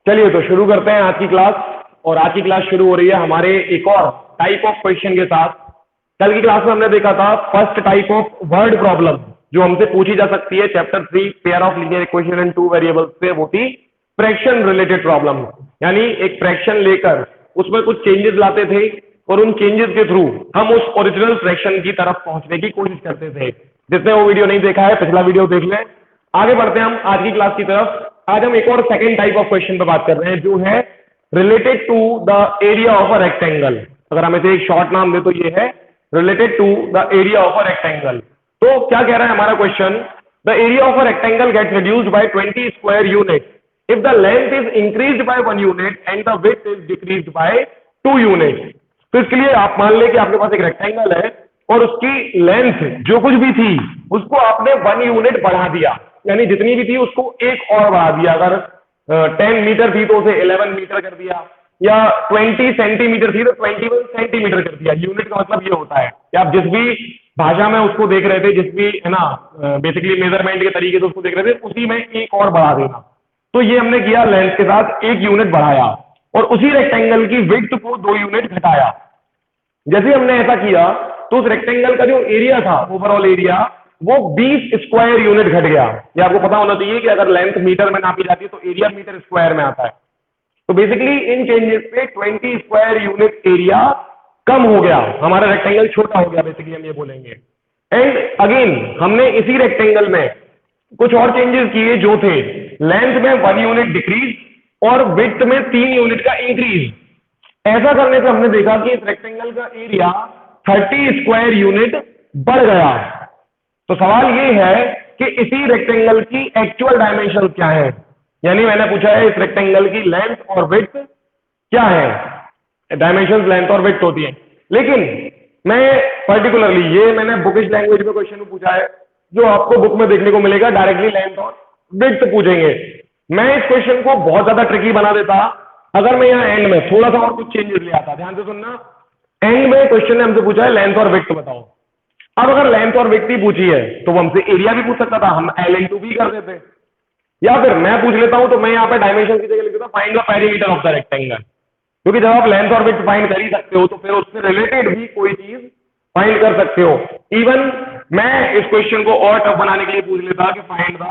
चलिए तो शुरू करते हैं आज की क्लास। और आज की क्लास शुरू हो रही है हमारे एक और टाइप ऑफ क्वेश्चन के साथ। कल की क्लास में हमने देखा था first type of word problem जो हमसे पूछी जा सकती है chapter 3 pair of linear equation and two variables से, वो थी फ्रैक्शन रिलेटेड प्रॉब्लम। यानी एक फ्रैक्शन लेकर उसमें कुछ चेंजेस लाते थे और उन चेंजेस के थ्रू हम उस ओरिजिनल फ्रैक्शन की तरफ पहुंचने की कोशिश करते थे। जिसने वो वीडियो नहीं देखा है पिछला वीडियो देख लें। आगे बढ़ते हैं हम आज की क्लास की तरफ। आज हम एक और सेकंड टाइप ऑफ क्वेश्चन पे बात कर रहे हैं जो है related to the area of a rectangle. अगर हम इसे एक शॉर्ट नाम दे तो ये है related to the area of a rectangle. तो क्या कह रहा है हमारा question, the area of a rectangle gets reduced by 20 square unit if the length is increased by 1 unit and the width is decreased by 2 unit. तो इसके लिए आप मान लें कि आपके पास एक रेक्टेंगल है और उसकी लेंथ जो कुछ भी थी उसको आपने 1 यूनिट बढ़ा दिया, यानी जितनी भी थी उसको एक और बढ़ा दिया। अगर 10 मीटर थी तो उसे 11 मीटर कर दिया, या 20 सेंटीमीटर थी तो 21 सेंटीमीटर कर दिया। यूनिट का मतलब ये होता है कि आप जिस भी भाषा में उसको देख रहे थे, जिस भी है ना बेसिकली मेजरमेंट के तरीके से उसको देख रहे थे, उसी में एक और बढ़ा देना। तो ये हमने किया, लेंथ के साथ 1 यूनिट बढ़ाया और उसी रेक्टेंगल की विड्थ को 2 यूनिट घटाया। जैसे हमने ऐसा किया तो उस रेक्टेंगल का जो एरिया था, ओवरऑल एरिया, वो 20 स्क्वायर यूनिट घट गया। ये आपको पता होना चाहिए कि अगर लेंथ मीटर में नापी जाती है तो एरिया मीटर स्क्वायर में आता है। तो बेसिकली इन चेंजेस पे 20 स्क्वायर यूनिट एरिया कम हो गया, हमारा रेक्टेंगल छोटा हो गया, बेसिकली हम ये बोलेंगे। एंड अगेन हमने इसी रेक्टेंगल में कुछ और चेंजेस किए जो थे लेंथ में 1 यूनिट डिक्रीज और विड्थ में 3 यूनिट का इंक्रीज। ऐसा करने से हमने देखा कि इस रेक्टेंगल का एरिया 30 स्क्वायर यूनिट बढ़ गया। तो सवाल ये है कि इसी रेक्टेंगल की एक्चुअल डायमेंशन क्या है। यानी मैंने पूछा है इस रेक्टेंगल की लेंथ और विड्थ क्या है। डायमेंशन लेंथ और विड्थ होती है, लेकिन मैं पर्टिकुलरली ये मैंने बुकिश लैंग्वेज में क्वेश्चन पूछा है जो आपको बुक में देखने को मिलेगा, डायरेक्टली लेंथ और विड्थ पूछेंगे। मैं इस क्वेश्चन को बहुत ज्यादा ट्रिकी बना देता अगर मैं यहाँ एंड में थोड़ा सा और कुछ चेंजेस ले आता। ध्यान से सुनना, एंड में क्वेश्चन ने हमसे पूछा है लेंथ और विड्थ बताओ। अब अगर लेंथ और विड्थ ही पूछी है तो वो हमसे एरिया भी पूछ सकता था, हम L इंटू बी कर देते। या फिर मैं पूछ लेता हूं तो मैं यहाँ पे डायमेंशन की जगह लिख देता find the perimeter of the rectangle. क्योंकि जब आप लेंथ और विड्थ फाइंड कर ही सकते हो तो फिर उससे रिलेटेड भी कोई चीज फाइंड कर सकते हो। इवन मैं इस क्वेश्चन को और टफ बनाने के लिए पूछ लेता कि find the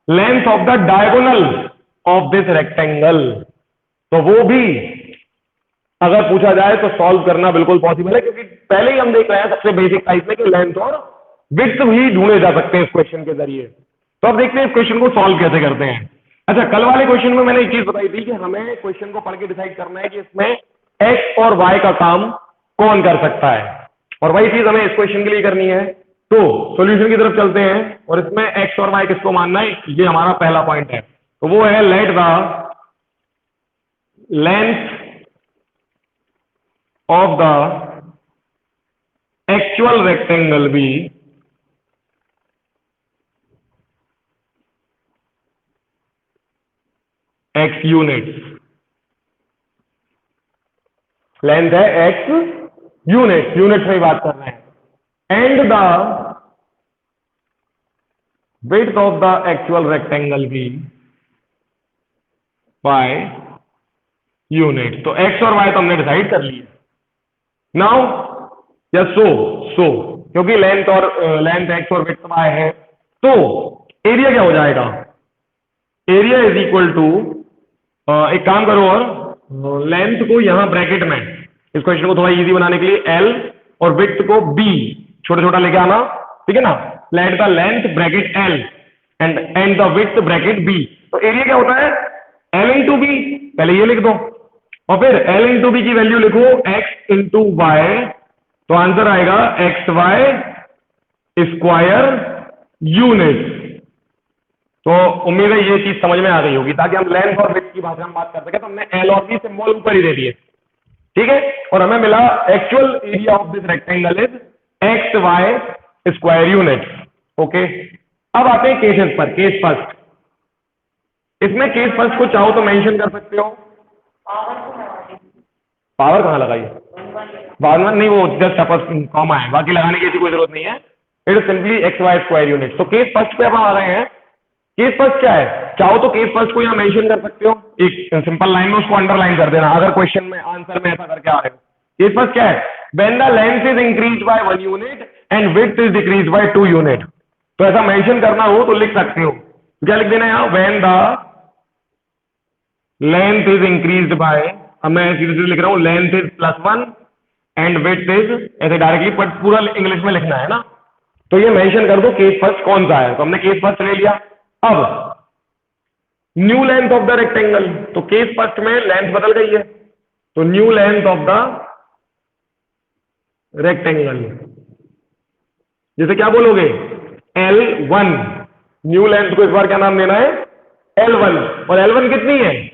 length of the diagonal of this rectangle. तो वो भी अगर पूछा जाए तो सॉल्व करना बिल्कुल पॉसिबल है, क्योंकि पहले ही हम देख रहे हैं सबसे बेसिक टाइप में कि लेंथ और विड्थ भी ढूंढे जा सकते हैं इस क्वेश्चन के जरिए। तो अब देखते हैं इस क्वेश्चन को सॉल्व कैसे करते हैं। अच्छा, कल वाले क्वेश्चन में मैंने एक चीज बताई थी कि हमें क्वेश्चन को पढ़ के डिसाइड करना है कि इसमें एक्स और वाई का काम कौन कर सकता है, और वही चीज हमें इस क्वेश्चन के लिए करनी है। तो सॉल्यूशन की तरफ चलते हैं और इसमें एक्स और वाई किसको मानना है, ये हमारा पहला पॉइंट है। तो वो है let the length of the actual rectangle be x units। Length है x यूनिट, यूनिट में बात कर रहे हैं। And the width of the actual rectangle be y unit. तो x और y तो हमने डिसाइड कर लिया। नाउ या सो क्योंकि लेंथ और लेंथ एक्स और विड्थ वाई है, तो एरिया क्या हो जाएगा, एरिया इज इक्वल टू, एक काम करो और लेंथ को यहां ब्रैकेट में, इस क्वेश्चन को थोड़ा इजी बनाने के लिए L और विड्थ को B छोटा छोटा लेके आना, ठीक है ना। Let the length bracket L and the width bracket B। तो एरिया क्या होता है L इंटू बी, पहले ये लिख दो और फिर L इंटू बी की वैल्यू लिखो x इंटू वाई। तो आंसर आएगा एक्स वाई स्क्वायर यूनिट। तो उम्मीद है ये चीज समझ में आ गई होगी, ताकि हम लेंथ और विड्थ की भाषा में बात कर सके। तो हमने L और B सिंबल ऊपर ही दे दिए, ठीक है, और हमें मिला actual area of this rectangle is X Y square unit. Okay, अब आते हैं केसेस पर। केस फर्स्ट, इसमें केस फर्स्ट को चाहो तो मेंशन कर सकते हो। पावर कहाँ लगाई, बाद में नहीं, वो जस्ट अपर कॉमा है, बाकी लगाने की ऐसी कोई जरूरत नहीं है। It is simply X Y square unit. तो केस फर्स्ट पे हम आ रहे हैं केस फर्स्ट क्या है? चाहो तो केस फर्स्ट को यहाँ मेंशन कर सकते हो, एक सिंपल लाइन में उसको अंडरलाइन कर देना अगर क्वेश्चन में आंसर में ऐसा करके आ रहे हो। केस फर्स्ट क्या है? When the length is increase by 1 unit and width is decrease by 2 unit. तो ऐसा मेंशन करना हो तो लिख सकते हो, क्या लिख देना है यहाँ? When the length is increased bye, अब मैं सीधे सीधे लिख रहा हूं, length is +1 and width is, ऐसे डायरेक्टली पर पूरा इंग्लिश में लिखना है ना, तो ये मेंशन कर दो केस फर्स्ट कौन सा है। तो हमने केस फर्स्ट ले लिया। अब new length of the rectangle, तो केस फर्स्ट में लेंथ बदल गई है, तो new length of the rectangle, जैसे क्या बोलोगे? L1। न्यू लेंथ को इस बार क्या नाम देना है? L1। और L1 कितनी है?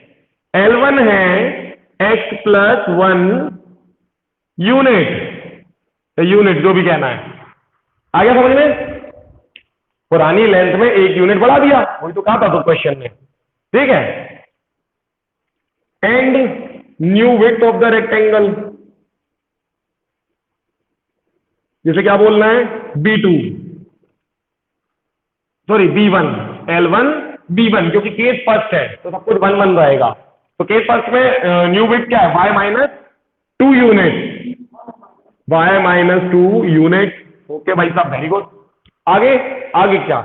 L1 है x+1 यूनिट, यूनिट जो भी कहना है। आ गया समझ में? पुरानी लेंथ में 1 यूनिट बढ़ा दिया, वही तो कहा था तो क्वेश्चन में, ठीक है। And new width of the rectangle, जैसे क्या बोलना है? B2, sorry B1, L1 B1, क्योंकि केस फर्स्ट है तो सब कुछ 1 1 रहेगा। तो केस फर्स्ट में न्यू विड्थ क्या है? y-2 unit, y-2 unit. Okay भाई साहब, वेरी गुड। आगे आगे क्या?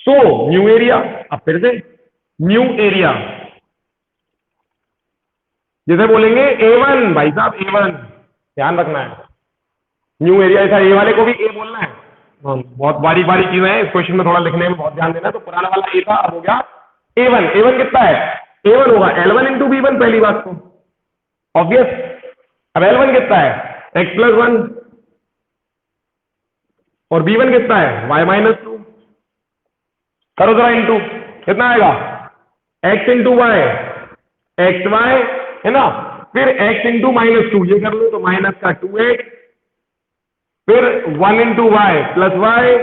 सो न्यू एरिया, अब फिर से न्यू एरिया, जैसे बोलेंगे A1 भाई साहब, A1 ध्यान रखना है, न्यू एरिया, ऐसा ए वाले को भी ए बोलना है। बहुत बारीक बारीक चीजें हैं, इस क्वेश्चन में थोड़ा लिखने में बहुत ध्यान देना है। तो पुराना वाला ए था, अब हो गया A1। A1 कितना है? A1 होगा L1 इंटू B1, पहली बात तो ऑब्वियस। अब L1 कितना है? x+1, और B1 कितना है? y-2। करो जरा इंटू, कितना आएगा? x इंटू वाई, xy है ना, फिर x इंटू -2, ये कर लो तो -2x, फिर 1 इंटू वाई प्लस वाई,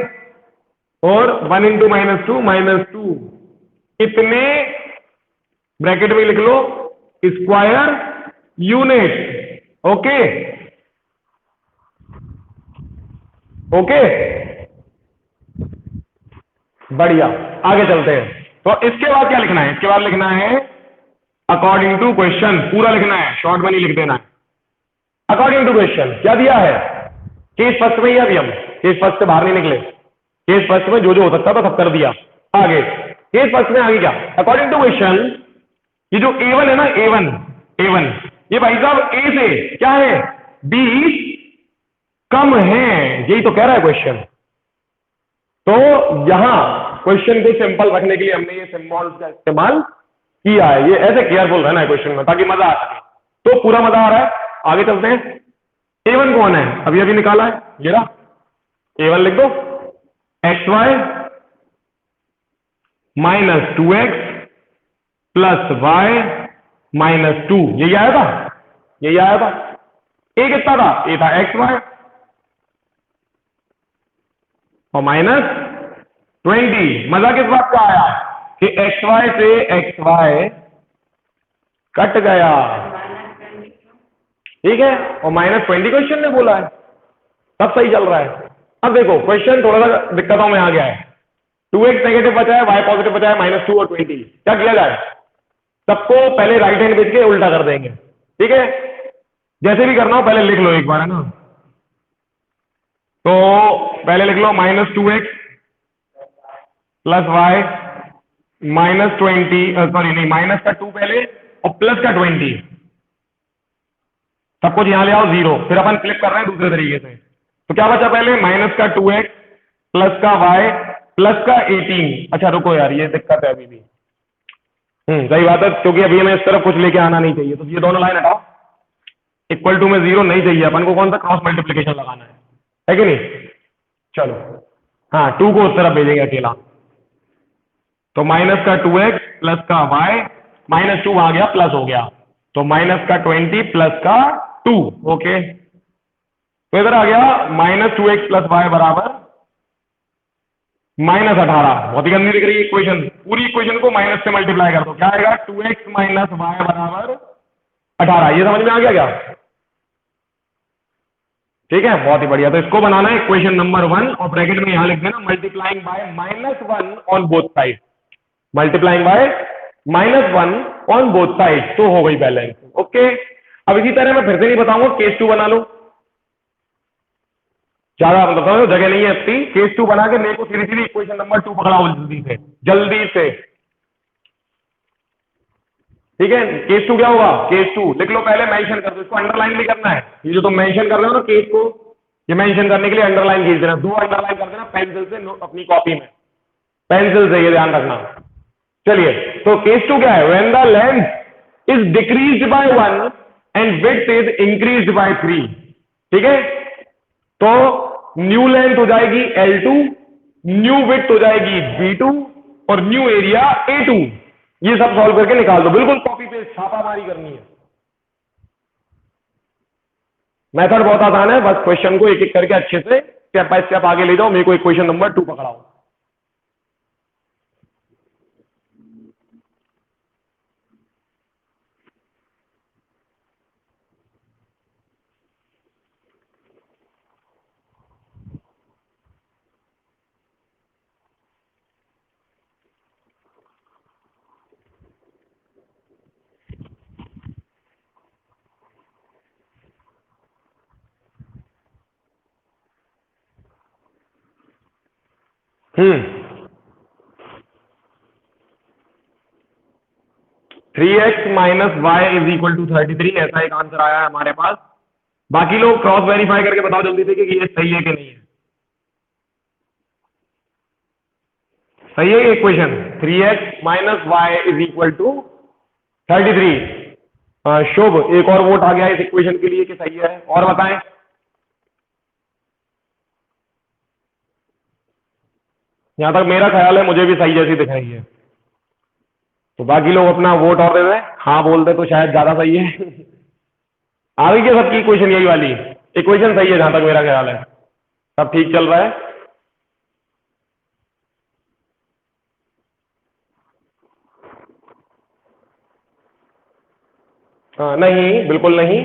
और 1 इंटू -2 इतने ब्रैकेट में लिख लो स्क्वायर यूनिट। ओके ओके, बढ़िया। आगे चलते हैं। तो इसके बाद क्या लिखना है? इसके बाद लिखना है अकॉर्डिंग टू क्वेश्चन, पूरा लिखना है, शॉर्ट में नहीं लिख देना है। अकॉर्डिंग टू क्वेश्चन क्या दिया है? केस फर्स्ट में ही अभी हम केस फर्स्ट से बाहर नहीं निकले, केस फर्स्ट में जो जो हो सकता था सब कर दिया। आगे केस फर्स्ट में आगे क्या? अकॉर्डिंग टू क्वेश्चन, ये जो A1 है ना, A1 ये भाई साहब A से क्या है? B कम है, यही तो कह रहा है क्वेश्चन। तो यहां क्वेश्चन को सिंपल रखने के लिए हमने ये सिंबल्स का इस्तेमाल किया है। ये ऐसे केयरफुल रहना है क्वेश्चन में ताकि मजा आ सके। तो पूरा मजा आ रहा है, आगे चलते हैं। A1 कौन है? अभी अभी निकाला है, ये रहा A1, लिख दो xy -2x प्लस y -2, यही आया था, यही आया था। A कितना था? A था xy और -20। मजा किस बात का आया कि xy से xy कट गया, ठीक है, और -20 क्वेश्चन ने बोला है, सब सही चल रहा है। अब देखो क्वेश्चन थोड़ा सा दिक्कतों में आ गया है। 2x नेगेटिव बचा है, y पॉजिटिव बचा है, -2 और 20। क्या किया जाए? सबको पहले राइट हैंड भेज के उल्टा कर देंगे, ठीक है। जैसे भी करना हो पहले लिख लो एक बार, है ना। तो पहले लिख लो -2x प्लस y -20, सॉरी नहीं, माइनस का 2 पहले और प्लस का 20, सब कुछ यहां ले आओ 0। फिर अपन फ्लिप कर रहे हैं दूसरे तरीके से। तो क्या बचा पहले? -2x प्लस का y प्लस का 18। अच्छा रुको यार, ये दिक्कत है अभी भी। सही बात है, क्योंकि अभी हमें इस तरफ कुछ लेके आना नहीं चाहिए। तो ये दोनों लाइन हटाओ, इक्वल टू में 0 नहीं चाहिए अपन को, कौन सा क्रॉस मल्टीप्लीकेशन लगाना है कि नहीं। चलो हाँ, 2 को उस तरफ भेजेंगे अकेला। तो -2x प्लस का y, -2 आ गया प्लस हो गया, तो -20 प्लस का 2। ओके, तो इधर आ गया -2x प्लस y बराबर -18। बहुत ही गंदी दिख रही है इक्वेशन, पूरी इक्वेशन को माइनस से मल्टीप्लाई कर दो, क्या आएगा? 2x माइनस वाई बराबर 18। ये समझ में आ गया क्या? ठीक है, बहुत ही बढ़िया। तो इसको बनाना है इक्वेशन नंबर 1 और ब्रैकेट में यहां लिख देना multiplying by -1 on both side. Multiplying by -1 on both side, तो हो गई बैलेंस। ओके, अब इसी तरह मैं फिर से नहीं बताऊंगा, केस 2 बना लो, ज्यादा बताओ जगह नहीं है इतनी। केस 2 बना के मेरे को सीधी सीधी इक्वेशन नंबर 2 पकड़ाओ जल्दी से, जल्दी से। ठीक है, केस 2 क्या होगा? केस 2 लिख लो, पहले मेंशन कर दो, इसको अंडरलाइन भी करना है। ये जो तुम मेंशन कर रहे हो ना केस को, ये मेंशन करने के लिए अंडरलाइन खींच देना, 2 अंडरलाइन कर देना पेंसिल से अपनी कॉपी में, पेंसिल से, ये ध्यान रखना। चलिए, तो केस 2 क्या है? When the length is decreased bye 1 and width is increased bye 3। ठीक है, तो न्यू लेंथ हो जाएगी L2, न्यू विड्थ हो जाएगी B2 और न्यू एरिया A2। ये सब सॉल्व करके निकाल दो, बिल्कुल कॉपी पेस्ट छापामारी करनी है। मेथड बहुत आसान है, बस क्वेश्चन को एक एक करके अच्छे से स्टेप बाय स्टेप आगे ले जाओ। मेरे को इक्वेशन नंबर 2 पकड़ाओ। Hmm 3x minus Y is equal to 33, ऐसा एक आंसर आया है हमारे पास। बाकी लोग क्रॉस वेरीफाई करके बताओ जल्दी से कि ये सही है कि नहीं है। सही है ये equation, 3x minus Y is equal to 33। शुभ, एक और वोट आ गया इस इक्वेशन के लिए कि सही है, और बताएं। यहां तक मेरा ख्याल है मुझे भी सही जैसी दिख रही है, तो बाकी लोग अपना वोट और दे दें, हाँ बोल दे तो शायद ज्यादा सही है। आ गई क्या सबकी इक्वेशन? यही वाली इक्वेशन सही है जहां तक मेरा ख्याल है, सब ठीक चल रहा है। नहीं, बिल्कुल नहीं।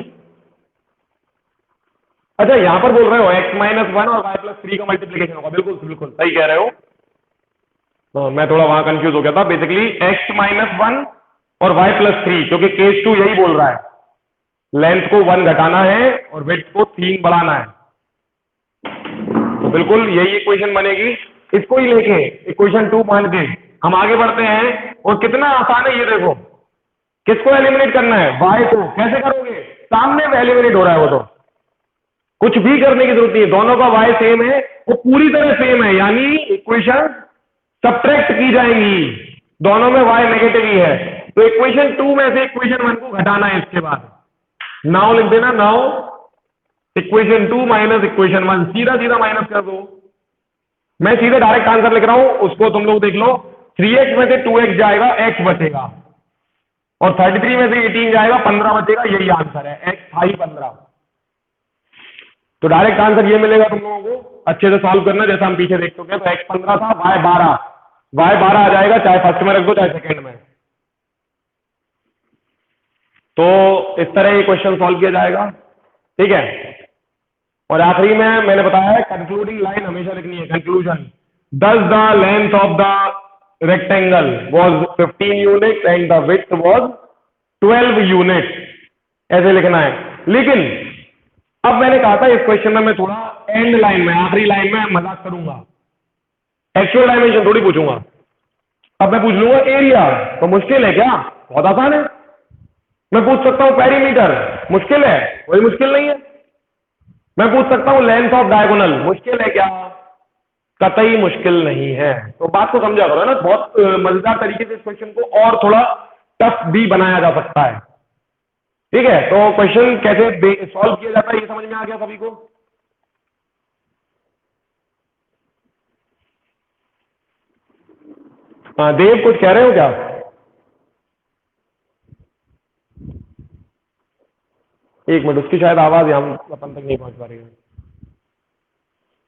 अच्छा, यहां पर बोल रहे हो x-1 और y+3 का मल्टीप्लीकेशन होगा, बिल्कुल बिल्कुल सही कह रहे हो। मैं थोड़ा वहां कंफ्यूज हो गया था। बेसिकली x-1 और y+3, क्योंकि केस 2 यही बोल रहा है, लेंथ को 1 घटाना है और विड्थ को 3 बढ़ाना है, तो बिल्कुल यही इक्वेशन बनेगी। इसको ही लेके इक्वेशन 2 मान के हम आगे बढ़ते हैं, और कितना आसान है ये देखो। किसको एलिमिनेट करना है? y को। कैसे करोगे? सामने में एलिमिनेट हो रहा है वो, तो कुछ भी करने की जरूरत नहीं है, दोनों का y सेम है, वो पूरी तरह सेम है, यानी इक्वेशन सब्ट्रैक्ट की जाएंगी, दोनों में y नेगेटिव ही है, तो इक्वेशन 2 में से इक्वेशन 1 को घटाना है। इसके बाद नाउ लिख देना, नाउ इक्वेशन 2 माइनस इक्वेशन 1, सीधा सीधा माइनस कर दो। मैं सीधे डायरेक्ट आंसर लिख रहा हूं, उसको तुम लोग देख लो। 3x में से 2x जाएगा, x बचेगा, और 33 में से 18 जाएगा, 15 बचेगा, यही आंसर है, x था ही 15। तो डायरेक्ट आंसर ये मिलेगा तुम लोगों को, अच्छे से सॉल्व करना जैसा हम पीछे देख चुके हैं। तो x 15 था, y 12 आ जाएगा, चाहे फर्स्ट में रख दो चाहे सेकंड में। तो इस तरह ये क्वेश्चन सॉल्व किया जाएगा, ठीक है। और आखिरी में मैंने बताया है कंक्लूडिंग लाइन हमेशा लिखनी है, कंक्लूजन। दस the length of the rectangle was 15 unit and the width was 12 unit, ऐसे लिखना है। लेकिन अब मैंने कहा था इस क्वेश्चन में मैं थोड़ा एंड लाइन में, आखिरी लाइन में मजाक करूंगा, एक्चुअल डायमेंशन थोड़ी पूछूंगा। अब मैं पूछ लूंगा एरिया, तो मुश्किल है क्या? बहुत आसान है। मैं पूछ सकता हूं पेरीमीटर, मुश्किल है? कोई मुश्किल नहीं है। मैं पूछ सकता हूं लेंथ ऑफ डायगोनल, मुश्किल है क्या? कतई मुश्किल नहीं है। तो बात को समझा करो ना, बहुत मजेदार तरीके से इस क्वेश्चन को और थोड़ा टफ भी बनाया जा सकता है, ठीक है। तो क्वेश्चन कैसे सॉल्व किया जाता है ये समझ में आ गया सभी को? हाँ देव, कुछ कह रहे हो क्या? एक मिनट, उसकी शायद आवाज हम अपन तक नहीं पहुंच पा रही है।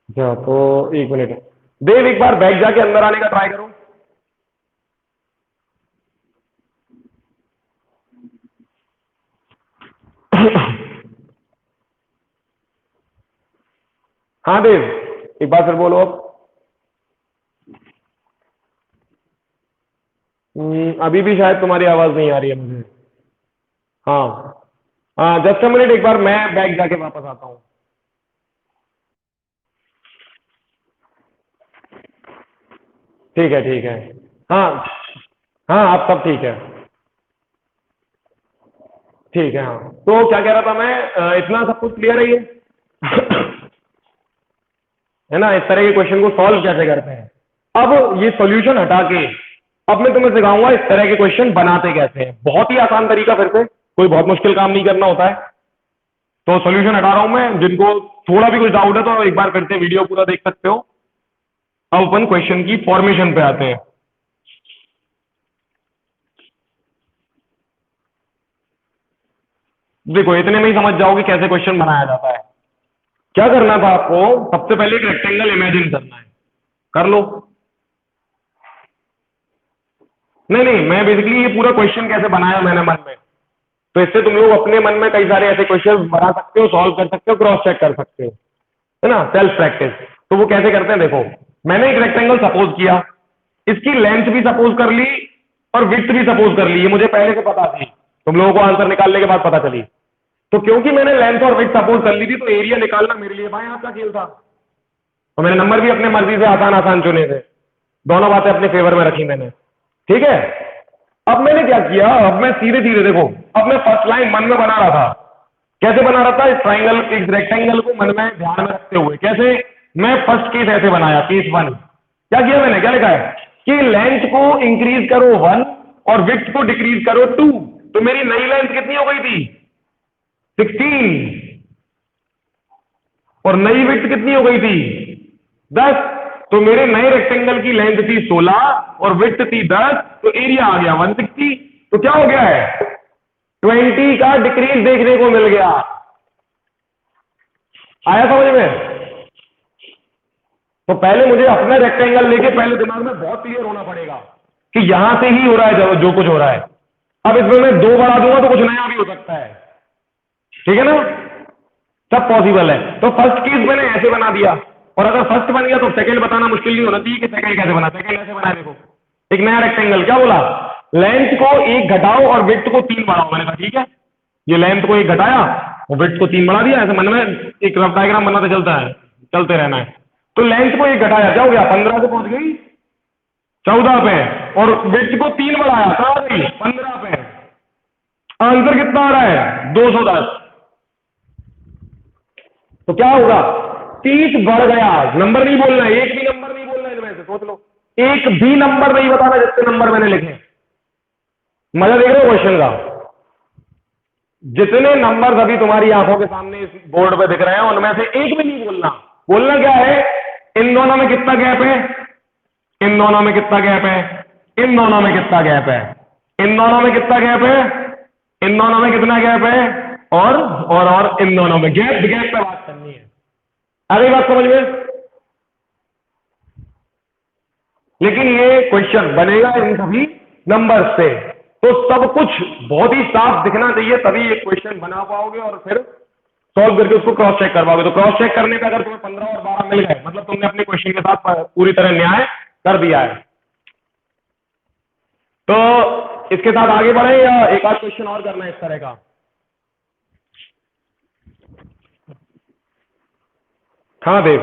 अच्छा, तो एक मिनट देव, एक बार बैग जाके अंदर आने का ट्राई करो। हाँ देव, एक बार फिर बोलो अब। अभी भी शायद तुम्हारी आवाज नहीं आ रही है मुझे। हाँ हाँ, जस्ट अ मिनट, एक बार मैं बैग जाके वापस आता हूँ। ठीक है ठीक है। हाँ हाँ, आप सब ठीक है। ठीक है हाँ, तो क्या कह रहा था मैं, इतना सब कुछ क्लियर है ये? है ना, इस तरह के क्वेश्चन को सॉल्व कैसे करते हैं। अब ये सॉल्यूशन हटा के अब मैं तुम्हें सिखाऊंगा इस तरह के क्वेश्चन बनाते कैसे हैं। बहुत ही आसान तरीका, फिर से कोई बहुत मुश्किल काम नहीं करना होता है। तो सॉल्यूशन हटा रहा हूं मैं, जिनको थोड़ा भी कुछ डाउट है तो एक बार फिर से वीडियो पूरा देख सकते हो। अब अपन क्वेश्चन की फॉर्मेशन पे आते हैं। देखो, इतने में ही समझ जाओगे कैसे क्वेश्चन बनाया जाता है। क्या करना था आपको, सबसे पहले एक रेक्टेंगल इमेजिन करना है। कर लो। नहीं नहीं, मैं बेसिकली ये पूरा क्वेश्चन कैसे बनाया मैंने मन में, तो इससे तुम लोग अपने मन में कई सारे ऐसे क्वेश्चन बना सकते हो, सॉल्व कर सकते हो, क्रॉस चेक कर सकते हो, है ना, सेल्फ प्रैक्टिस। तो वो कैसे करते हैं, देखो, मैंने एक रेक्टेंगल सपोज किया, इसकी लेंथ भी सपोज कर ली और विड्थ भी सपोज कर ली, ये मुझे पहले से पता थी, तुम लोगों को आंसर निकालने के बाद पता चली। तो क्योंकि मैंने लेंथ और विड्थ सपोज कर ली थी, तो एरिया निकालना मेरे लिए भाई आपका खेल था। और मैंने नंबर भी अपने मर्जी से आसान आसान चुने थे, दोनों बातें अपने फेवर में रखी मैंने। ठीक है। अब मैंने क्या किया, अब मैं सीधे सीधे देखो, अब मैं फर्स्ट लाइन मन में बना रहा था। कैसे बना रहा था, इस ट्राइंगल, इस रेक्टेंगल को मन में ध्यान में रखते हुए। कैसे, मैं फर्स्ट केस ऐसे बनाया, केस वन। क्या किया मैंने, क्या लिखा है कि लेंथ को इंक्रीज करो 1 और विड्थ को डिक्रीज करो 2। तो मेरी नई लेंथ कितनी हो गई थी, 16, और नई विड्थ कितनी हो गई थी, 10। तो मेरे नए रेक्टेंगल की लेंथ थी 16 और विड्थ थी 10, तो एरिया आ गया 160। तो क्या हो गया है, 20 का डिक्रीज देखने को मिल गया। आया समझ में? तो पहले मुझे अपना रेक्टेंगल लेके पहले दिमाग में बहुत क्लियर होना पड़ेगा कि यहां से ही हो रहा है जो कुछ हो रहा है। अब इसमें मैं 2 बढ़ा दूंगा तो कुछ नया भी हो सकता है। ठीक है ना, सब पॉसिबल है। तो फर्स्ट केस मैंने ऐसे बना दिया, और अगर फर्स्ट बन गया तो सेकंड बताना मुश्किल नहीं होना चाहिए कि सेकंड कैसे बना। सेकंड ऐसे बना, देखो, एक नया रेक्टेंगल, क्या बोला, लेंथ को 1 घटाओ और विड्थ को 3 बढ़ाओ। मैंने कहा ठीक है, ये लेंथ को 1 घटाया और विड्थ को 3 बढ़ा दिया। ऐसे मन में एक रफ डायग्राम बनाते चलता है, चलते रहना है। तो लेंथ को 1 घटाया, क्या हो गया, 15 से पहुंच गई 14 पे, और विड्थ को 3 बढ़ाया, कहां आ गई, 15 पे। आंसर कितना आ रहा है, 210। तो क्या होगा, 30 बढ़ गया। नंबर नहीं बोलना है, एक भी नंबर नहीं बोलना है, इनमें से सोच लो, एक भी नंबर नहीं बताना जितने नंबर मैंने लिखे। मजा देख रहे हो क्वेश्चन का, जितने नंबर अभी तुम्हारी आंखों के सामने इस बोर्ड पे दिख रहे हैं उनमें से एक भी नहीं बोलना। बोलना क्या है, इन दोनों में कितना गैप है, इन दोनों में कितना गैप है, इन दोनों में कितना गैप है, इन दोनों में कितना गैप है, इन दोनों में कितना गैप है, और इन दोनों में गैप गैप पे बात करनी है। आ गई बात समझ में? लेकिन ये क्वेश्चन बनेगा इन सभी नंबर से, तो सब कुछ बहुत ही साफ दिखना चाहिए, तभी ये क्वेश्चन बना पाओगे और फिर सॉल्व करके उसको क्रॉस चेक कर पाओगे। तो क्रॉस चेक करने पे अगर तुम्हें 15 और 12 मिल गए, मतलब तुमने अपने क्वेश्चन के साथ पूरी तरह न्याय कर दिया है। तो इसके साथ आगे बढ़े या एक आध क्वेश्चन और करना है इस तरह का? हाँ देव,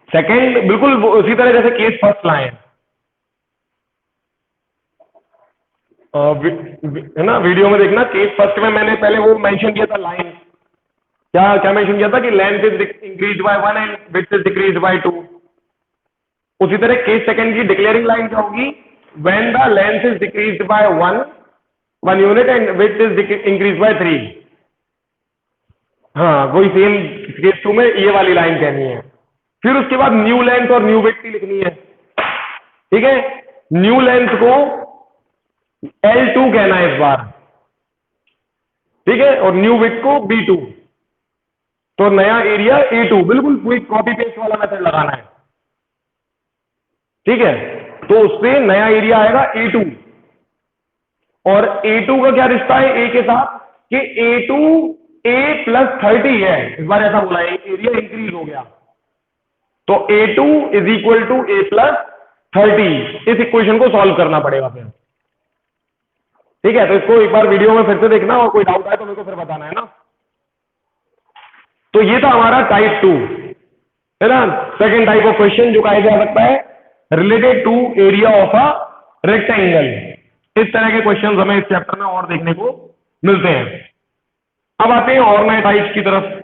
सेकंड बिल्कुल उसी तरह जैसे केस फर्स्ट लाए हैं। है ना, वीडियो में देखना, केस फर्स्ट में मैंने पहले वो मेंशन किया था लाइन, क्या क्या मेंशन किया था कि length is increase by 1 and width is decrease by 2। उसी तरह केस सेकंड की डिक्लेयरिंग लाइन क्या होगी, when the length is decrease by 1 unit and width is increase by 3। हाँ, वही सेम केस 2 में ये वाली लाइन कहनी है। फिर उसके बाद न्यू लेंथ और न्यू विड्थ लिखनी है। ठीक है, न्यू लेंथ को L2 कहना है इस बार, ठीक है, और न्यू विड्थ को B2। तो नया एरिया A2, बिल्कुल वही कॉपी पेस्ट वाला मेथड लगाना है। ठीक है, तो उससे नया एरिया आएगा A2, और A2 का क्या रिश्ता है A के साथ कि A2 A + 30 है। इस बार ऐसा बोला है, एरिया इंक्रीज हो गया। तो A2 is equal to A plus 30, इस इक्वेशन को सॉल्व करना पड़ेगा फिर। ठीक है, तो इसको एक बार वीडियो में फिर से देखना और कोई डाउट आए तो मेरे को फिर बताना, है ना। तो ये था हमारा टाइप 2, है ना। सेकेंड टाइप ऑफ क्वेश्चन जो कहा जा सकता है related to area of a rectangle. इस तरह के क्वेश्चन हमें इस चैप्टर में और देखने को मिलते हैं। अब आते हैं और नए टाइप्स की तरफ।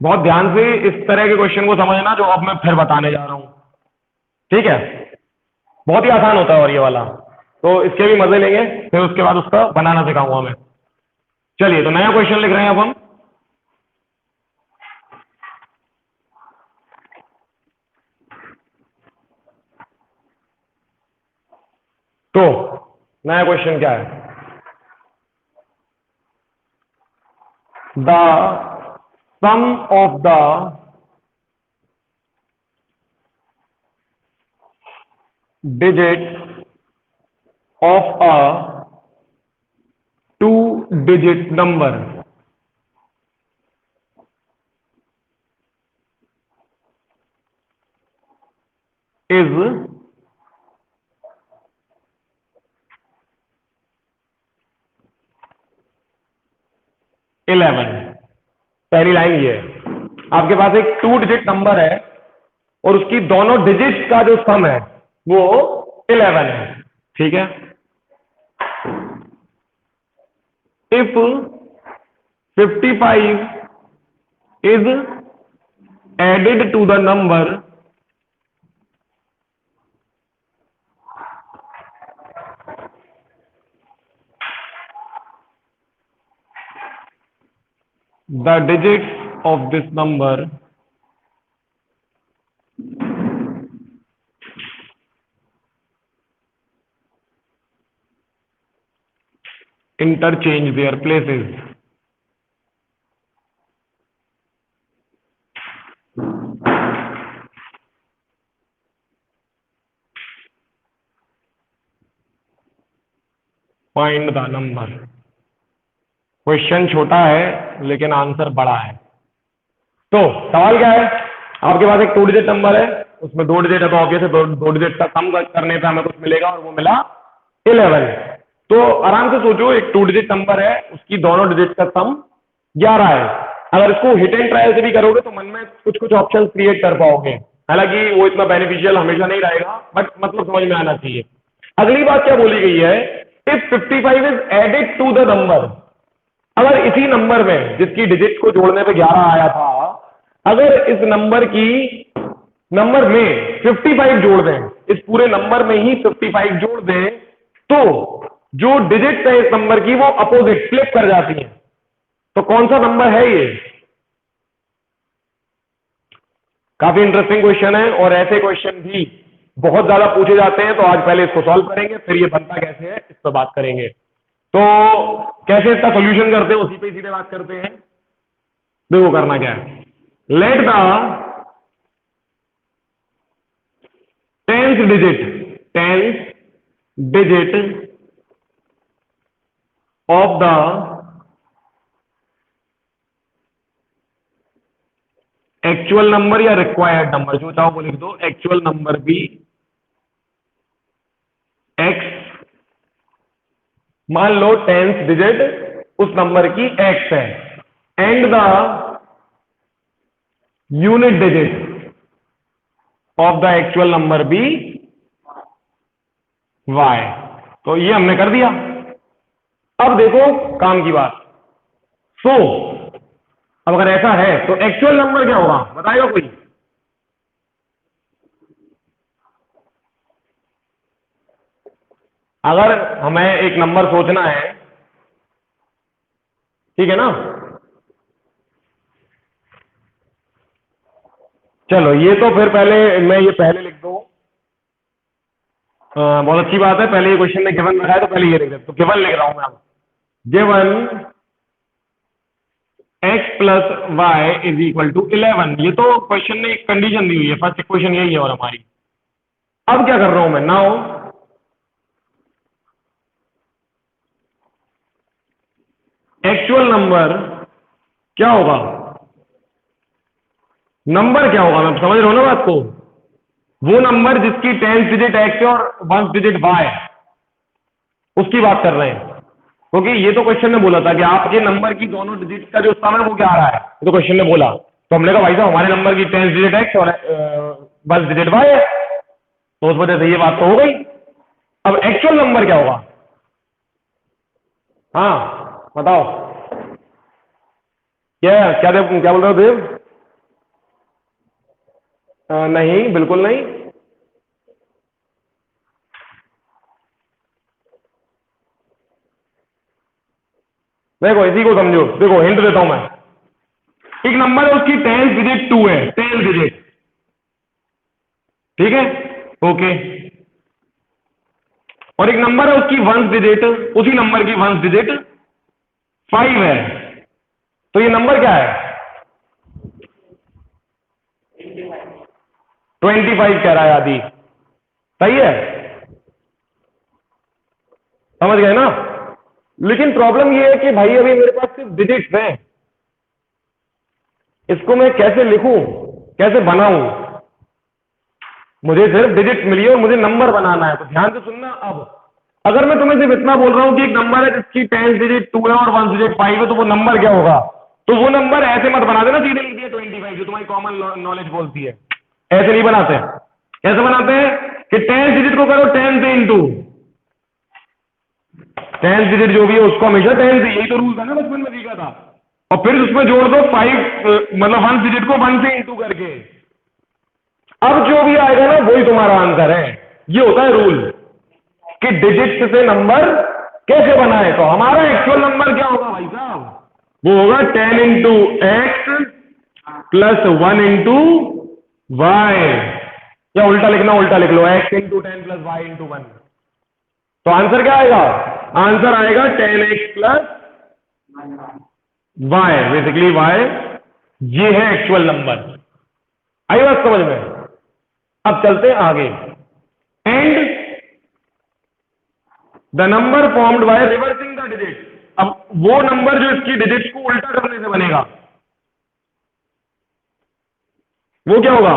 बहुत ध्यान से इस तरह के क्वेश्चन को समझना जो अब मैं फिर बताने जा रहा हूं। ठीक है, बहुत ही आसान होता है और ये वाला, तो इसके भी मजे लेंगे, फिर उसके बाद उसका बनाना सिखाऊंगा मैं। चलिए, तो नया क्वेश्चन लिख रहे हैं अब हम। तो नया क्वेश्चन क्या है? The sum of the digit of a two-digit number is 11। पहली लाइन ये है, आपके पास एक टू डिजिट नंबर है और उसकी दोनों डिजिट्स का जो सम है वो 11 है। ठीक है, if 55 is added to the number the digits of this number interchange their places। Find the number. Question छोटा है लेकिन आंसर बड़ा है। तो सवाल क्या है, आपके पास एक टू डिजिट नंबर है, उसमें दो डिजिट है, तो ऑब्वियस है दो डिजिट का सम करने पे हमें कुछ मिलेगा और वो मिला 11। तो आराम से सोचो, एक टू डिजिट नंबर है, उसकी दोनों डिजिट का सम 11 है। अगर इसको हिट एंड ट्रायल से भी करोगे तो मन में कुछ कुछ ऑप्शन क्रिएट कर पाओगे, हालांकि वो इतना बेनिफिशियल हमेशा नहीं रहेगा, बट मतलब समझ में आना चाहिए। अगली बात क्या बोली गई है, if 55 is added to the number. अगर इसी नंबर में जिसकी डिजिट को जोड़ने पे 11 आया था, अगर इस नंबर में 55 जोड़ दें, इस पूरे नंबर में ही 55 जोड़ दें, तो जो डिजिट है इस नंबर की वो अपोजिट फ्लिप कर जाती है। तो कौन सा नंबर है ये? काफी इंटरेस्टिंग क्वेश्चन है और ऐसे क्वेश्चन भी बहुत ज्यादा पूछे जाते हैं। तो आज पहले इसको सॉल्व करेंगे, फिर ये बनता कैसे है इस पर बात करेंगे। तो कैसे इसका सॉल्यूशन करते हैं उसी पे सीधे बात करते हैं। देखो करना क्या है, let the tenth digit of the actual number या रिक्वायर्ड नंबर, जो चाहो वो लिख दो, एक्चुअल नंबर भी एक्स, मान लो टेंथ डिजिट उस नंबर की एक्स है, and the unit digit of the actual number भी वाई। तो ये हमने कर दिया। अब देखो काम की बात। सो अब अगर ऐसा है तो एक्चुअल नंबर क्या होगा, बताएगा कोई? अगर हमें एक नंबर सोचना है, ठीक है ना, चलो ये तो फिर पहले मैं ये पहले लिख दूं। बहुत अच्छी बात है, पहले ये क्वेश्चन में गिवन रखा है तो पहले ये लिख दे, तो गिवन लिख रहा हूं मैं। Given x plus Y is equal to 11। ये तो क्वेश्चन ने एक कंडीशन दी हुई है, फर्स्ट इक्वेशन यही है और हमारी। अब क्या कर रहा हूं मैं, नाउ एक्चुअल नंबर क्या होगा, नंबर क्या होगा, मैं समझ रहा हूं ना बात को, वो नंबर जिसकी 10th डिजिट x है और 1st डिजिट y है, उसकी बात कर रहे हैं। क्योंकि ये तो क्वेश्चन ने बोला था कि आपके नंबर की दोनों डिजिट का जो सम है वो क्या आ रहा है, ये तो क्वेश्चन ने बोला। तो हमने कहा भाई साहब हमारे नंबर की 10th डिजिट x और 1st डिजिट y है, तो उस वजह से ये बात तो हो गई। अब एक्चुअल नंबर क्या होगा, हाँ बताओ, क्या क्या क्या बोल रहे हो देव? नहीं बिल्कुल नहीं। देखो इसी को समझो, देखो हिंट देता हूं मैं। एक नंबर है उसकी 10th डिजिट 2 है, 10th डिजिट, ठीक है, ओके। और एक नंबर है उसकी 1st डिजिट, उसी नंबर की 1st डिजिट 5 है, तो ये नंबर क्या है, 25 कह रहा है आदि, सही है, समझ गए ना। लेकिन प्रॉब्लम ये है कि भाई अभी मेरे पास सिर्फ डिजिट्स हैं, इसको मैं कैसे लिखूं, कैसे बनाऊं, मुझे सिर्फ डिजिट मिली है और मुझे नंबर बनाना है। तो ध्यान से सुनना। अब अगर मैं तुम्हें सिर्फ इतना बोल रहा हूं कि एक नंबर है जिसकी 10th डिजिट 2 है और 1st डिजिट 5 है, तो वो नंबर क्या होगा, तो वो नंबर ऐसे मत बना देना सीधे लिख दिया 25 जो तुम्हारी कॉमन नॉलेज बोलती है, ऐसे नहीं बनाते हैं। कैसे बनाते हैं कि 10th डिजिट को करो 10 से इंटू, 10th डिजिट जो भी है उसको हमेशा 10 से, यही तो रूल था ना बचपन में सीखा था। और फिर उसमें जोड़ दो 5, मतलब 1 डिजिट को 1 से इंटू करके, अब जो भी आएगा ना वही तुम्हारा आंसर है। ये होता है रूल कि डिजिट से नंबर कैसे बनाए। तो हमारा एक्चुअल नंबर क्या होगा भाई साहब, वो होगा 10 into x plus 1 into y, या उल्टा लिखना उल्टा लिख लो, x into 10 plus y into 1। तो आंसर क्या आएगा, आंसर आएगा 10x plus Y, basically Y, ये है एक्चुअल नंबर। आई बात समझ में। अब चलते हैं आगे। And the number formed by reversing the digit, अब वो नंबर जो इसकी डिजिट को उल्टा करने से बनेगा वो क्या होगा,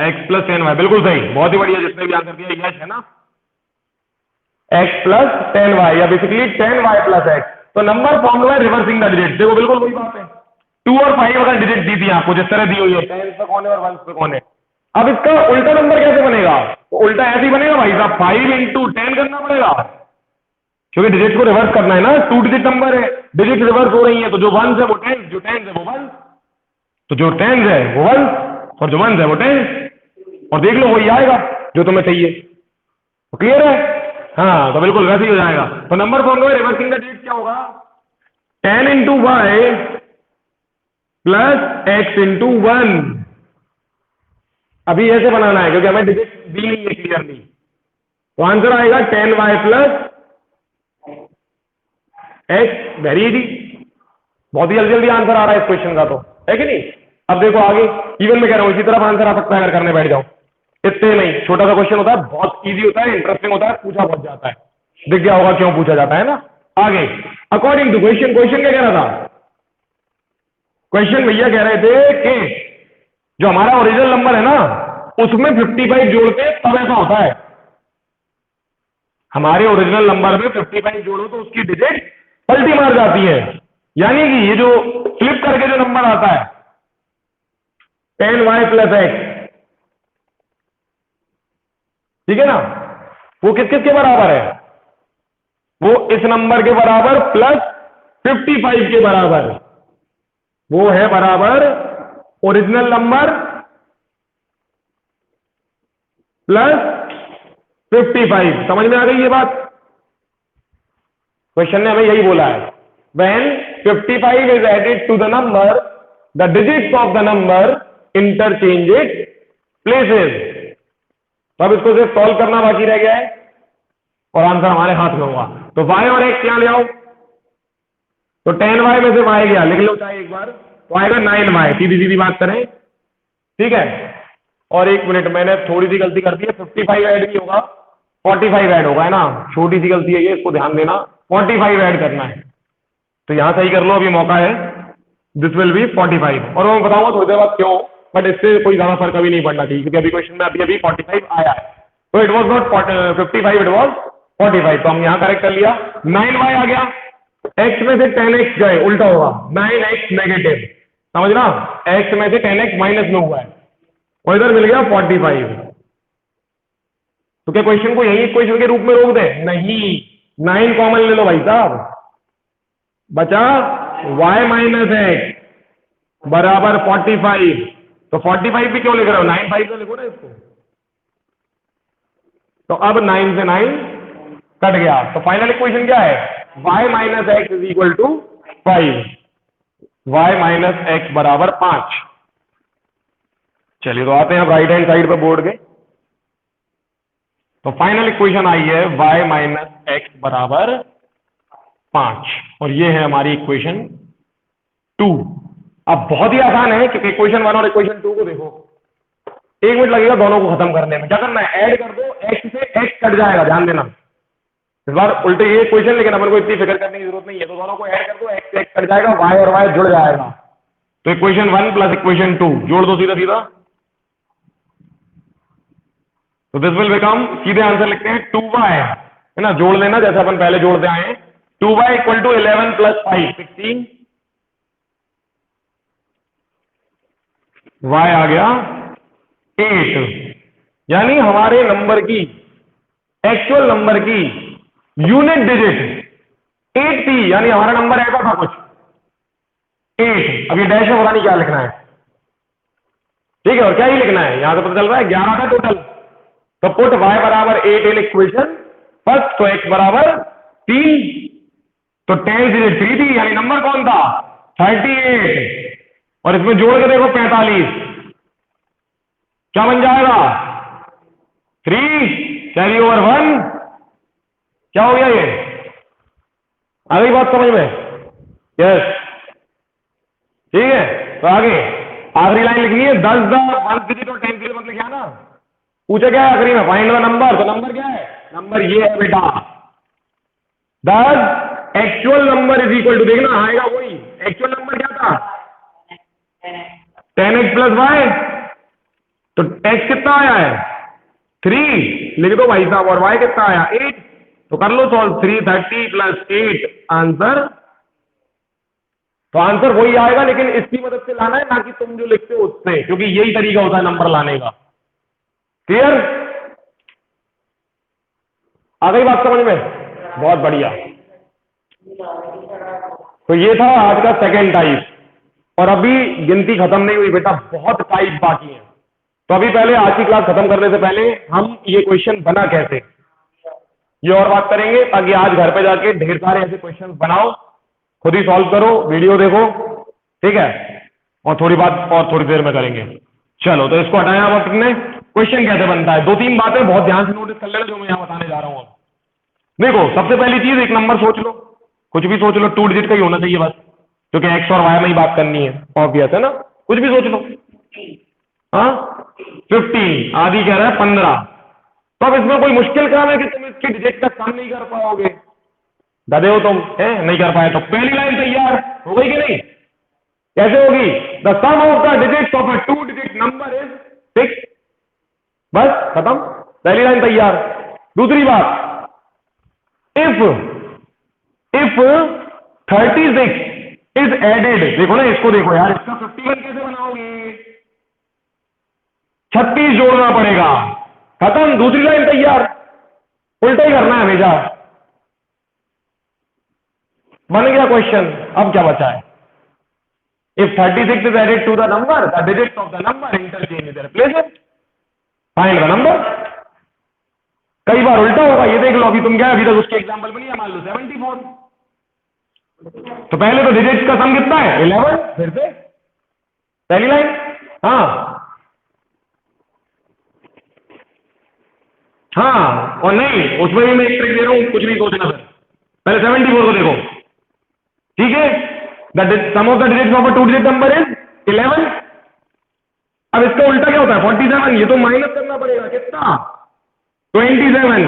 एक्स प्लस 10y, बिल्कुल सही, बहुत ही बढ़िया, जिसने भी आंसर दिया यश है ना, x प्लस 10y या बेसिकली 10y प्लस x। तो नंबर फॉर्म हुआ है रिवर्सिंग द डिजिट, देखो बिल्कुल वही बात है। 2 और 5 अगर डिजिट दी थी आपको जिस तरह दी हुई है, 10 पे कौन है और 1 पे कौन है। अब इसका उल्टा नंबर कैसे बनेगा, तो उल्टा ऐसे ही बनेगा भाई साहब, 5 इंटू 10 करना पड़ेगा, क्योंकि डिजिट को रिवर्स करना है ना, 2 डिजिट नंबर है, डिजिट रिवर्स हो रही है, तो जो 1 है वो 10, जो 10 है वो 1, तो जो 10 है वो 1 और जो 1 है वो 10, और देख लो वही आएगा जो तुम्हें चाहिए। तो क्लियर है, हाँ, तो बिल्कुल वैसे ही हो जाएगा। तो नंबर फॉर्म में रिवर्सिंग द डिजिट क्या होगा, 10 into Y plus X into 1। अभी ऐसे बनाना है क्योंकि हमें डिजिट दी नहीं है क्लियरली, तो आंसर आएगा 10y plus x, very easy, बहुत ही जल्दी जल्दी आंसर आ रहा है इस क्वेश्चन का, तो है कि नहीं। अब देखो आगे, इवन में कह रहा हूं इसी तरफ आंसर आ सकता है अगर करने बैठ जाओ, इतने नहीं, छोटा सा क्वेश्चन होता है, बहुत इजी होता है, इंटरेस्टिंग होता है, पूछा बहुत जाता है, दिख गया होगा क्यों पूछा जाता है ना। आगे अकॉर्डिंग टू क्वेश्चन, क्वेश्चन क्या कह रहा था, क्वेश्चन भैया कह रहे थे कि जो हमारा ओरिजिनल नंबर है ना उसमें 55 जोड़ते तब ऐसा होता है, हमारे ओरिजिनल नंबर में 55 जोड़ो तो उसकी डिजिट पलटी मार जाती है, यानी कि ये जो फ्लिप करके जो नंबर आता है 10y प्लस एक्स, ठीक है ना, वो किस किस के बराबर है, वो इस नंबर के बराबर प्लस 55 के बराबर, वो है बराबर ओरिजिनल नंबर प्लस 55। समझ में आ गई ये बात, क्वेश्चन ने हमें यही बोला है, when 55 is added to the number the digits of the number interchange it places. तो अब इसको सिर्फ सॉल्व करना बाकी रह गया है और आंसर हमारे हाथ में होगा। तो y और x यहाँ ले आओ, तो 10y में से y गया, लिख लो चाहे एक बार, तो आएगा 9y। सीधी सीधी बात करें, ठीक है। और एक मिनट, मैंने थोड़ी सी गलती कर दी है, 55 ऐड भी होगा, 45 ऐड होगा, है ना, छोटी सी गलती है ये, इसको ध्यान देना, 45 ऐड करना है। तो यहां सही कर लो, अभी मौका है। दिस विल बी 45, और मैं बताऊंगा थोड़ी देर बाद क्यों, बट इससे कोई ज्यादा फर्क अभी नहीं पड़ना चाहिए, क्योंकि अभी क्वेश्चन में अभी 45 आया है। तो it was not 55, it was 45। तो हम यहां करेक्ट कर लिया। 9y आ गया, x में से 10x गए, उल्टा होगा, 9x नेगेटिव, समझना, x में से 10x माइनस में हुआ है, और इधर मिल गया 45। तो क्या क्वेश्चन को यही इक्वेशन के रूप में रोक दे? नहीं, 9 कॉमन ले लो भाई साहब, बचा y माइनस एक्स बराबर 45। तो 45 भी क्यों लिख रहे हो, 9 5 तो लिखो ना इसको। तो अब 9 से 9 कट गया, तो फाइनल इक्वेशन क्या है, y minus X is equal to 5, y minus X बराबर 5। चलिए तो आते हैं अब राइट हैंड साइड पर बोर्ड के। तो फाइनल इक्वेशन आई है y माइनस एक्स बराबर 5, और ये है हमारी इक्वेशन 2। अब बहुत ही आसान है, क्योंकि इक्वेशन 1 और इक्वेशन 2 को देखो, 1 मिनट लगेगा दोनों को खत्म करने में। क्या करना है, ऐड कर दो, x से x कट जाएगा, ध्यान देना इस बार उल्टे ये क्वेश्चन, लेकिन अपन को इतनी फिक्र करने की जरूरत नहीं है। तो दोनों को ऐड कर दो, x से x कट जाएगा, y और y जुड़ जाएगा। तो इक्वेशन 1 प्लस इक्वेशन 2 जोड़ दो सीधा सीधा, तो दिस विल बिकम, सीधे आंसर लिखते हैं 2y, है ना, जोड़ लेना जैसे अपन पहले जोड़ते आए हैं। 2y equal to 11 plus 5 16, y आ गया 8, यानी हमारे नंबर की, एक्चुअल नंबर की यूनिट डिजिट 8 थी, यानी हमारा नंबर ऐसा था कुछ 8। अब ये डैश में पता नहीं क्या लिखना है, ठीक है, और क्या ही लिखना है, यहां से पता चल रहा है 11 का टोटल। तो पुट y बराबर 8 इन इक्वेशन फर्स्ट, तो x बराबर 3, तो 10 डिजिट 3 थी, यानी नंबर कौन था, 38, और इसमें जोड़ के देखो 45, क्या बन जाएगा 3 कैरी ओवर 1, क्या हो गया ये, आ गई बात समझ में, यस, ठीक है। तो आगे आखिरी लाइन लिखनी है, 10 1 डिजिट और 10 डिजिट मत लिखा ना, पूछे क्या है आखिरी में, फाइंड द नंबर, तो नंबर क्या है, नंबर ये है बेटा 10, actual number is equal to, देखना आएगा वही, एक्चुअल नंबर क्या था 10x प्लस वाई, तो x कितना आया है 3, लिख दो भाई साहब, और y कितना आया 8, तो कर लो सॉल्व, 330 प्लस 8 आंसर। तो आंसर वही आएगा, लेकिन इसकी मदद से लाना है, ना कि तुम जो लिखते हो उससे, क्योंकि यही तरीका होता है नंबर लाने का। क्लियर, आ गई बात समझ में, बहुत बढ़िया। तो ये था आज का सेकेंड टाइप, और अभी गिनती खत्म नहीं हुई बेटा, बहुत टाइप बाकी है। तो अभी पहले आज की क्लास खत्म करने से पहले हम ये क्वेश्चन बना कैसे, ये और बात करेंगे, ताकि आज घर पे जाके ढेर सारे ऐसे क्वेश्चन बनाओ, खुद ही सॉल्व करो, वीडियो देखो, ठीक है, और थोड़ी बात और थोड़ी देर में करेंगे। चलो तो इसको हटाया हम अपने, क्वेश्चन कैसे बनता है, 2-3 बातें बहुत ध्यान से नोटिस कर लेना जो मैं यहां बताने जा रहा हूं। अब देखो, सबसे पहली चीज, एक नंबर सोच लो, कुछ भी सोच लो, 2 डिजिट का ही होना चाहिए बस, क्योंकि एक्स और वाई में ही बात करनी है, ऑब्वियस है ना, कुछ भी सोच लो। हाँ 15, आदि कह रहा है 15, तो अब इसमें कोई मुश्किल काम है कि तुम इसकी डिजिट का सम नहीं कर पाओगे, गधे हो तुम, है नहीं कर पाए, तो पहली लाइन तैयार हो गई कि नहीं, कैसे होगी, the sum of the digits of a 2 digit number is 6, बस खत्म, पहली लाइन तैयार। दूसरी बात, इफ 36 इज एडेड, देखो ना इसको, देखो यार, इसका 51 कैसे बनाओगे, 36 जोड़ना पड़ेगा, खत्म, दूसरी लाइन तैयार, उल्टा ही करना है हमेशा, बन गया क्वेश्चन। अब क्या बचा है, if 36 is added to the number, the digits of the number interchange their places, find the number. कई बार उल्टा होगा, ये देख लो, अभी तुम क्या, अभी तक उसके एग्जांपल बनी है, मान लो 74, तो पहले तो डिजिट्स का सम कितना है 11, फिर से पहली लाइन, हाँ हाँ, और नहीं उसमें भी मैं एक ट्रिक दे रहा हूँ, कुछ नहीं सोचना सर। पहले 74 को देखो, ठीक है। Sum of the digits of a two digit number is 11। अब इसका उल्टा क्या होता है 47, ये तो माइनस करना पड़ेगा कितना 27।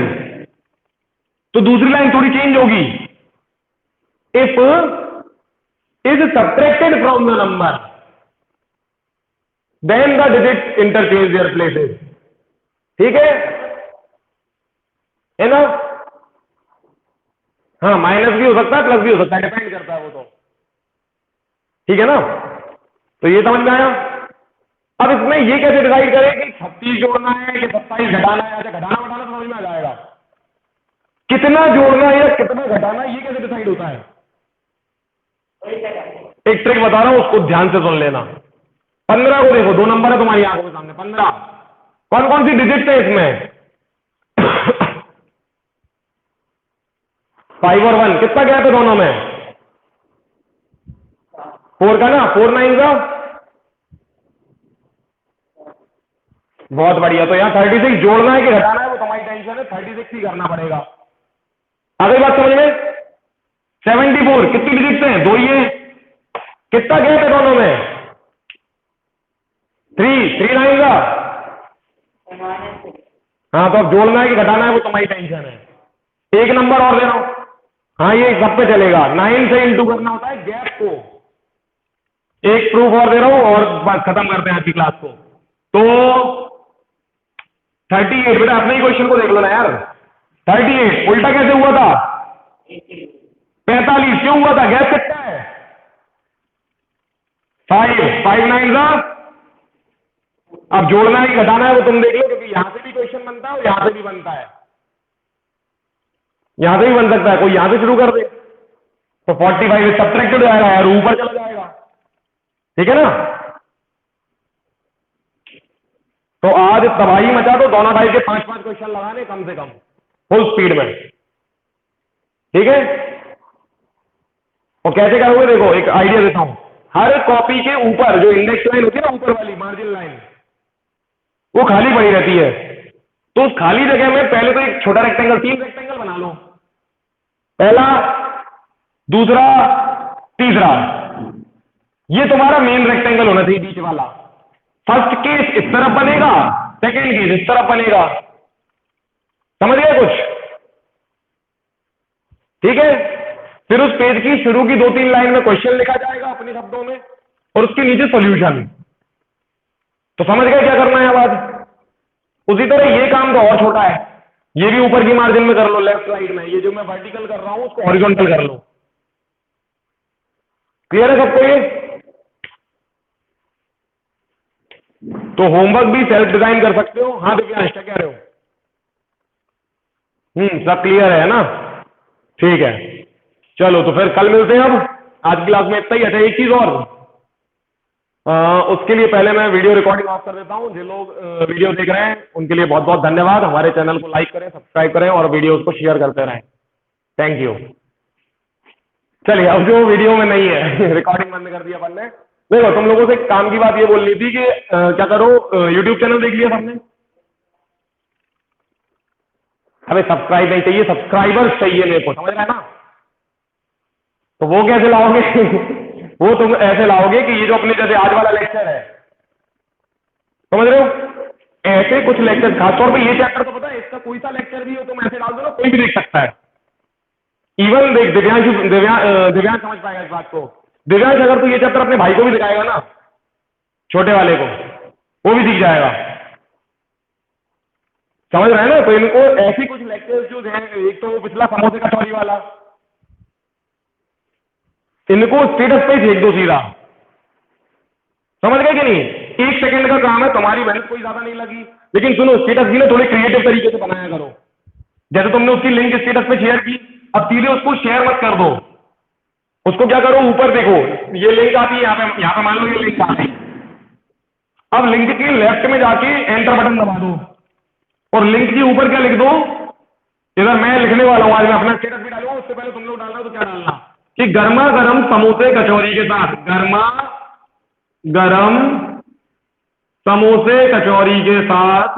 तो दूसरी लाइन थोड़ी चेंज होगी, if is subtracted from the number then the digit interchange their places, ठीक है ना। हाँ, माइनस भी हो सकता है प्लस भी हो सकता है, डिपेंड करता है वो तो, ठीक है ना। तो ये समझ में आया। अब इसमें ये कैसे डिसाइड करें कि 36 जोड़ना है कि 27 घटाना है, या घटाना बढ़ाना समझ में आ जाएगा। कितना जोड़ना है या कितना घटाना है ये कैसे डिसाइड होता है, एक ट्रिक बता रहा हूं, उसको ध्यान से सुन लेना। 15 को देखो, 2 नंबर है तुम्हारी आंखों के सामने, 15 कौन कौन सी डिजिट है इसमें 5 और 1, कितना गैप है दोनों में 4 का ना, 4 9 का, बहुत बढ़िया। तो यहाँ 36 जोड़ना है कि घटाना है वो तुम्हारी टेंशन है, 36 ही करना पड़ेगा। अगली बात समझ में, 74 कितनी डिजिट हैं, 2 ही है, कितना गैप है दोनों में 3 9 का। हाँ, तो अब जोड़ना है कि घटाना है वो तुम्हारी टेंशन है। एक नंबर और दे रहा हूं, हाँ ये सब पे चलेगा, 9 से इंटू करना होता है गैप को। एक प्रूफ और दे रहा हूं और बस खत्म करते हैं आज की क्लास को। तो 38, बेटा अपने ही क्वेश्चन को देख लो ना यार। 38 उल्टा कैसे हुआ था 45 क्यों हुआ था, गैप कितना है 5 9 का। अब जोड़ना है कि घटाना है वो तुम देख लो, क्योंकि यहां से भी क्वेश्चन बनता है और यहां से भी बनता है, यहां से भी बन सकता है, कोई यहां से शुरू कर दे तो 45 सब्ट्रैक्टेड हो जाएगा यार, ऊपर चला जाएगा, ठीक है ना। तो आज तबाही मचा दो, दोनों टाइप के 5-5 क्वेश्चन लगाने कम से कम फुल स्पीड में, ठीक है। और कैसे करोगे देखो, एक आइडिया देता हूं। हर कॉपी के ऊपर जो इंडेक्स लाइन होती है ना, ऊपर वाली मार्जिन लाइन, वो खाली पड़ी रहती है। तो उस खाली जगह में पहले तो एक छोटा रेक्टेंगल, 3 रेक्टेंगल बना लो, पहला, दूसरा, तीसरा। ये तुम्हारा मेन रेक्टेंगल होना चाहिए बीच वाला। फर्स्ट केस इस तरफ बनेगा, सेकेंड केस इस तरफ बनेगा, समझ गए कुछ, ठीक है। फिर उस पेज की शुरू की 2-3 लाइन में क्वेश्चन लिखा जाएगा अपने शब्दों में, और उसके नीचे सॉल्यूशन। तो समझ गए क्या करना है अब आज। उसी तरह ये काम तो और छोटा है, ये भी ऊपर की मार्जिन में कर लो, लेफ्ट राइट में। ये जो मैं वर्टिकल कर रहा हूं उसको हॉरिजॉन्टल कर लो। क्लियर है सबको ये। तो होमवर्क भी सेल्फ डिजाइन कर सकते हो। हाँ दिव्यांश क्या कह रहे हो, सब क्लियर है ना, ठीक है। चलो तो फिर कल मिलते हैं। अब आज की क्लास में इतना ही। अच्छा एक चीज और, उसके लिए पहले मैं वीडियो रिकॉर्डिंग ऑफ कर देता हूं। जो लोग वीडियो देख रहे हैं उनके लिए बहुत बहुत धन्यवाद। हमारे चैनल को लाइक करें, सब्सक्राइब करें और वीडियोस को शेयर करते रहें। Thank you. चलिए अब जो वीडियो में नहीं है रिकॉर्डिंग बंद कर दिया अपन ने। देखो तुम लोगों से काम की बात ये बोलनी थी कि क्या करो, यूट्यूब चैनल देख लिया सबने। अबे सब्सक्राइब नहीं चाहिए, सब्सक्राइबर्स चाहिए मेरे को, समझ रहे हैं ना। तो वो कैसे लाओगे वो तुम ऐसे लाओगे कि ये जो अपने जैसे आज वाला लेक्चर है, समझ रहे हो, ऐसे कुछ लेक्चर, खासतौर पे ये चैप्टर तो पता है, इसका कोई सा लेक्चर भी हो तुम ऐसे डाल दो ना, कोई भी देख सकता है। इवन देख दिव्यांश समझ पाएगा इस बात को। दिव्यांश अगर तू ये चैप्टर अपने भाई को भी दिखाएगा ना, छोटे वाले को, वो भी सीख जाएगा, समझ रहे हैं ना। तो इनको ऐसी कुछ लेक्चर्स जो हैं, एक तो वो पिछला समोसे का चौरी वाला, इनको स्टेटस पे भेज दो सीधा, समझ गए कि नहीं। 1 सेकंड का काम है, तुम्हारी मेहनत कोई ज्यादा नहीं लगी। लेकिन सुनो, स्टेटस भी ना थोड़े क्रिएटिव तरीके से बनाया करो। जैसे तुमने उसकी लिंक स्टेटस पे शेयर की, अब सीधे उसको शेयर मत कर दो, उसको क्या करो, ऊपर देखो ये लिंक आती है, यहाँ पे मान लो ये लिंक आ गई। अब लिंक के लेफ्ट में जाके एंटर बटन दबा दो, और लिंक के ऊपर क्या लिख दो, इधर मैं लिखने वाला हूं, आज मैं अपना स्टेटस भी डालूंगा, उससे पहले तुम लोग डालना तो क्या डालना कि गर्मा गर्म समोसे कचौरी के साथ, गर्मा गरम समोसे कचौरी के साथ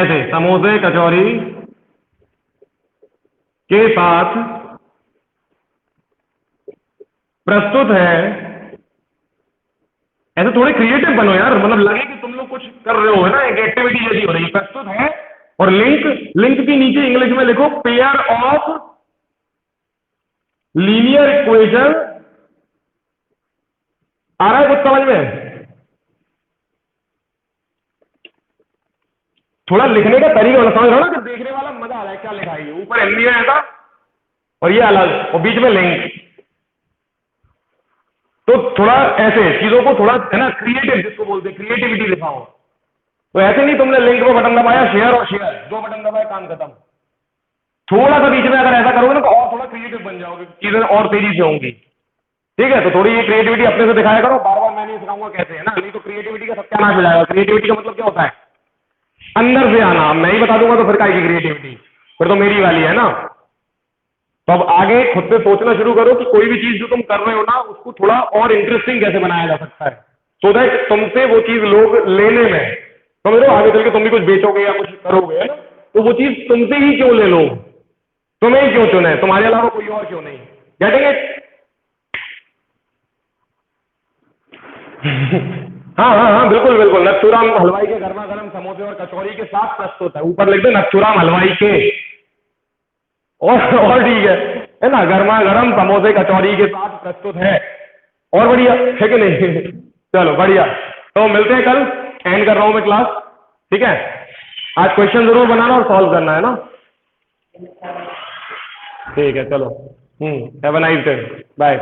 ऐसे समोसे कचौरी के साथ प्रस्तुत है। ऐसे थोड़े क्रिएटिव बनो यार, मतलब लगे कि तुम लोग कुछ कर रहे हो, है ना, एक एक्टिविटी जैसी हो रही है। प्रस्तुत है और लिंक, लिंक के नीचे इंग्लिश में लिखो पेयर ऑफ लीनियर इक्वेशन। आ रहा है कुछ समझ में? थोड़ा लिखने का तरीका वाला समझ रहा हो ना, कि देखने वाला मजा आ रहा है क्या लिखा है। ऊपर हिंदी में ऐसा और ये अलग और बीच में लिंक। तो थोड़ा ऐसे चीजों को थोड़ा, है ना, क्रिएटिव जिसको बोलते हैं, क्रिएटिविटी दिखाओ। तो ऐसे नहीं तुमने लिंक पे बटन दबाया, शेयर और शेयर, दो बटन दबाए, काम खत्म। थोड़ा सा बीच में अगर ऐसा करोगे ना तो और थोड़ा क्रिएटिव बन जाओगे, चीजें और तेजी से होंगी। ठीक है, तो थोड़ी ये क्रिएटिविटी अपने से दिखाया करो। बार बार मैं नहीं सिखाऊंगा कैसे, है ना, नहीं तो क्रिएटिविटी का सत्यानाश हो जाएगा। क्रिएटिविटी का मतलब क्या होता है? अंदर से आना। मैं ही बता दूंगा तो फिर काय की क्रिएटिविटी, फिर तो मेरी वाली है ना। तो अब आगे खुद से सोचना शुरू करो कि कोई भी चीज जो तुम कर रहे हो ना, उसको थोड़ा और इंटरेस्टिंग कैसे बनाया जा सकता है, सो दैट तुमसे वो चीज लोग लेने में, समझ रहे हो, आगे चल के तुम भी कुछ बेचोगे या कुछ करोगे, है ना, तो वो चीज तुमसे ही क्यों ले लो, तुम्हें ही क्यों चुने, तुम्हारे अलावा कोई और क्यों नहीं। Getting it? हाँ हाँ हाँ, बिल्कुल बिल्कुल। नथुराम हलवाई के गर्मा गर्म समोसे और कचौरी के साथ प्रस्तुत है। ऊपर लिख दो नथुराम हलवाई के। और ठीक है ना, गर्मा गर्म समोसे कचौरी के साथ प्रस्तुत है। और बढ़िया है कि नहीं? चलो बढ़िया। तो मिलते हैं कल, एंड कर रहा हूं मैं क्लास। ठीक है, आज क्वेश्चन जरूर बनाना और सॉल्व करना, है ना। ठीक है, चलो। Have a nice day, bye.